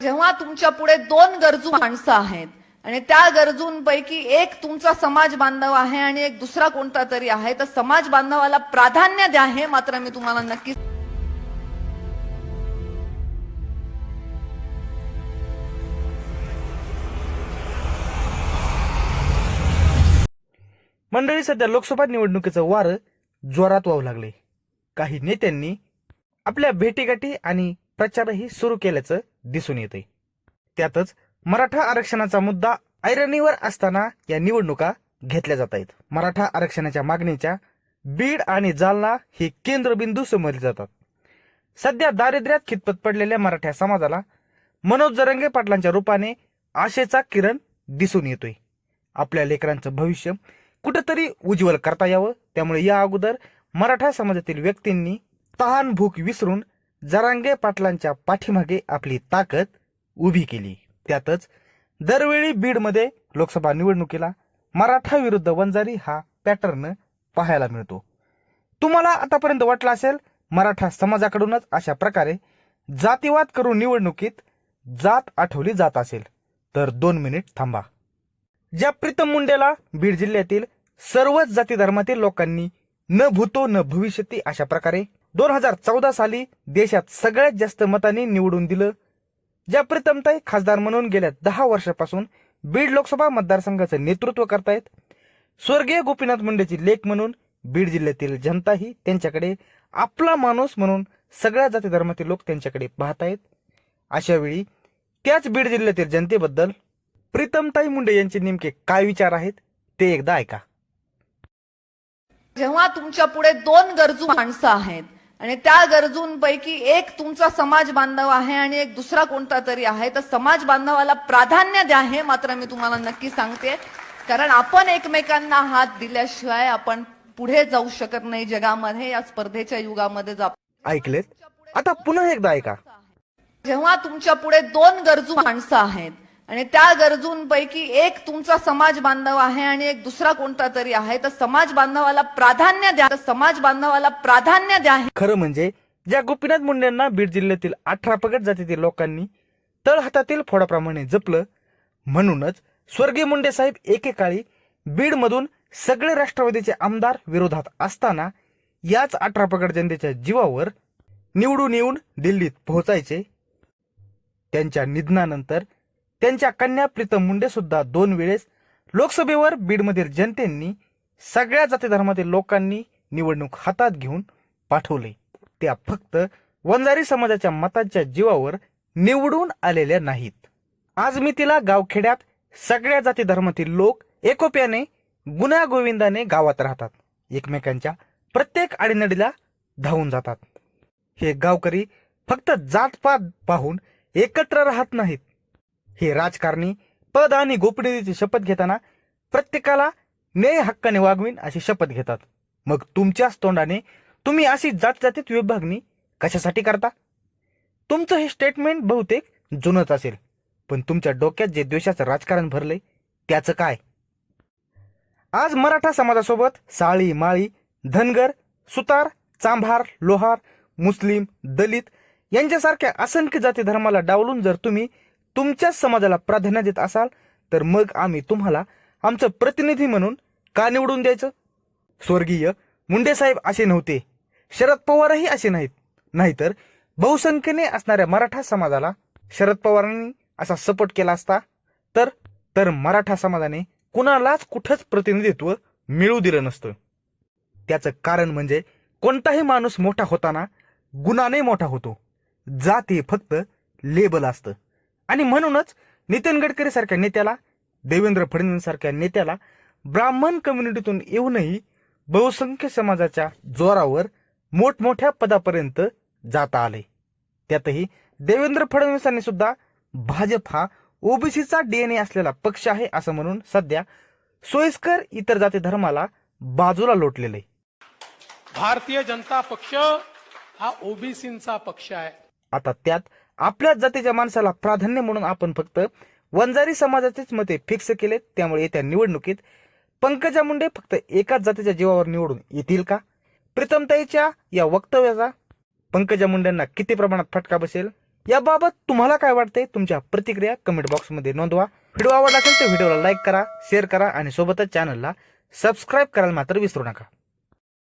जेव्हा तुमच्या पुढे दोन गरजू माणसं आहेत आणि त्या गरजूंपैकी एक तुमचा समाज बांधव आहे आणि एक दुसरा कोणता तरी आहे, तर समाज बांधवाला प्राधान्य द्या, हे मात्र मी तुम्हाला नक्की. मंडळी, सध्या लोकसभा निवडणुकीचं वारं जोरात वाहू लागले. काही नेत्यांनी आपल्या भेटीगाठी आणि प्रचारही सुरू केल्याचं दिसून येते. त्यातच मराठा आरक्षणाचा मुद्दा ऐरणीवर असताना या निवडणुका घेतल्या जात आहेत. मराठा आरक्षणाच्या मागणीच्या बीड आणि जालना हे केंद्रबिंदू समजले जातात. सध्या दारिद्र्यात खितपत पडलेल्या मराठा समाजाला मनोज जरांगे पाटलांच्या रूपाने आशेचा किरण दिसून येतोय. आपल्या लेकरांचं भविष्य कुठेतरी उज्ज्वल करता यावं, त्यामुळे या अगोदर मराठा समाजातील व्यक्तींनी तहान भूक विसरून जरांगे पाटलांच्या पाठीमागे आपली ताकद उभी केली. त्यातच दरवेळी बीडमध्ये लोकसभा निवडणुकीला मराठा विरुद्ध वंजारी हा पॅटर्न पाहायला मिळतो. तुम्हाला आतापर्यंत वाटलं असेल मराठा समाजाकडूनच अशा प्रकारे जातीवाद करून निवडणुकीत जात आठवली जात असेल तर 2 मिनिट थांबा. ज्या प्रीतम मुंडेला बीड जिल्ह्यातील सर्वच जाती धर्मातील लोकांनी न भूतो न भविष्यती अशा प्रकारे 2014 साली देशात सगळ्यात जास्त मतांनी निवडून दिलं, ज्या प्रीतमताई खासदार म्हणून गेल्या 10 वर्षापासून बीड लोकसभा मतदारसंघाचं नेतृत्व करतायत, स्वर्गीय गोपीनाथ मुंडेची लेक म्हणून बीड जिल्ह्यातील जनताही त्यांच्याकडे आपला माणूस म्हणून सगळ्या जाती धर्मातील लोक त्यांच्याकडे पाहतायत. अशा वेळी त्याच बीड जिल्ह्यातील जनतेबद्दल प्रीतमताई मुंडे यांचे नेमके काय विचार आहेत ते एकदा ऐका. जेव्हा तुमच्या पुढे दोन गरजू माणसं आहेत आणि त्या गरजूंपैकी एक तुमचा समाज बांधव आहे आणि एक दुसरा कोणता तरी आहे, तर समाज बांधवाला प्राधान्य द्या, हे मात्र मी तुम्हाला नक्की सांगते. कारण आपण एकमेकांना हात दिल्याशिवाय आपण पुढे जाऊ शकत नाही जगामध्ये. या स्पर्धेच्या युगामध्ये ऐकलेत? आता पुन्हा एकदा ऐका. जेव्हा तुमच्या पुढे दोन गरजू माणसं आहेत आणि त्या गरजूंपैकी एक तुमचा समाज बांधव आहे आणि एक दुसरा कोणता तरी आहे, तर समाज बांधवाला प्राधान्य द्या, समाज बांधवाला प्राधान्य द्या. खरं म्हणजे ज्या गोपीनाथ मुंडेंना बीड जिल्ह्यातील 18 पगड जातीतील लोकांनी तळहातातील फोडाप्रमाणे जपलं, म्हणूनच स्वर्गीय मुंडे साहेब एकेकाळी बीडमधून सगळे राष्ट्रवादीचे आमदार विरोधात असताना याच 18 पगड जनतेच्या जीवावर निवडून येऊन दिल्लीत पोहोचायचे. त्यांच्या निधनानंतर त्यांच्या कन्या प्रीतम मुंडे सुद्धा 2 वेळेस लोकसभेवर बीडमधील जनतेंनी सगळ्या जाती धर्मातील लोकांनी निवडणूक हातात घेऊन पाठवले. त्या फक्त वंजारी समाजाच्या मतांच्या जीवावर निवडून आलेल्या नाहीत. आज मी तिला गावखेड्यात सगळ्या जाती धर्मातील लोक एकोप्याने गुण्यागोविंदाने गावात राहतात, एकमेकांच्या प्रत्येक आडीनडीला धावून जातात. हे गावकरी फक्त जातपात पाहून एकत्र राहत नाहीत. हे राजकारणी पद आणि गोपनीयतेची शपथ घेताना प्रत्येकाला न्याय हक्काने वागवीन अशी शपथ घेतात. मग तुमच्याच तोंडाने तुम्ही अशी जातीत विभागणी कशासाठी करता? तुमचं हे स्टेटमेंट बहुतेक जुनच असेल, पण तुमच्या डोक्यात जे द्वेषाचं राजकारण भरलंय त्याचं काय? आज मराठा समाजासोबत साळी, माळी, धनगर, सुतार, चांभार, लोहार, मुस्लिम, दलित यांच्यासारख्या असंख्य जाती धर्माला डावलून जर तुम्ही तुमच्याच समाजाला प्राधान्य देत असाल, तर मग आम्ही तुम्हाला आमचं प्रतिनिधी म्हणून का निवडून द्यायचं? स्वर्गीय मुंडे साहेब असे नव्हते, शरद पवारही असे नाहीत. नाहीतर बहुसंख्येने असणाऱ्या मराठा समाजाला शरद पवारांनी असा सपोर्ट केला असता तर मराठा समाजाने कुणालाच कुठंच प्रतिनिधित्व मिळू दिलं नसतं. त्याचं कारण म्हणजे कोणताही माणूस मोठा होताना गुणाने मोठा होतो, जात हे फक्त लेबल असतं. आणि म्हणूनच नितीन गडकरी सारख्या नेत्याला, देवेंद्र फडणवीस सारख्या नेत्याला ब्राह्मण कम्युनिटीतून येऊनही बहुसंख्य समाजाच्या जोरावर मोठमोठ्या पदापर्यंत जाता आले. त्यातही देवेंद्र फडणवीसांनी सुद्धा भाजप हा ओबीसीचा DNA असलेला पक्ष आहे असं म्हणून सध्या सोयीस्कर इतर जाती धर्माला बाजूला लोटलेले. भारतीय जनता पक्ष हा ओबीसींचा पक्ष आहे. आता त्यात आपल्याच जातीच्या माणसाला प्राधान्य म्हणून आपण फक्त वंजारी समाजाचेच मते फिक्स केले. त्यामुळे येत्या निवडणुकीत पंकजा मुंडे फक्त एकाच जातीच्या जीवावर निवडून येतील का? प्रीतमताईच्या या वक्तव्याचा पंकजा मुंडेंना किती प्रमाणात फटका बसेल याबाबत तुम्हाला काय वाटतंय? तुमच्या प्रतिक्रिया कमेंट बॉक्समध्ये नोंदवा. व्हिडिओ आवडला असेल तर व्हिडिओला लाईक करा, शेअर करा आणि सोबतच चॅनलला सबस्क्राईब करायला मात्र विसरू नका.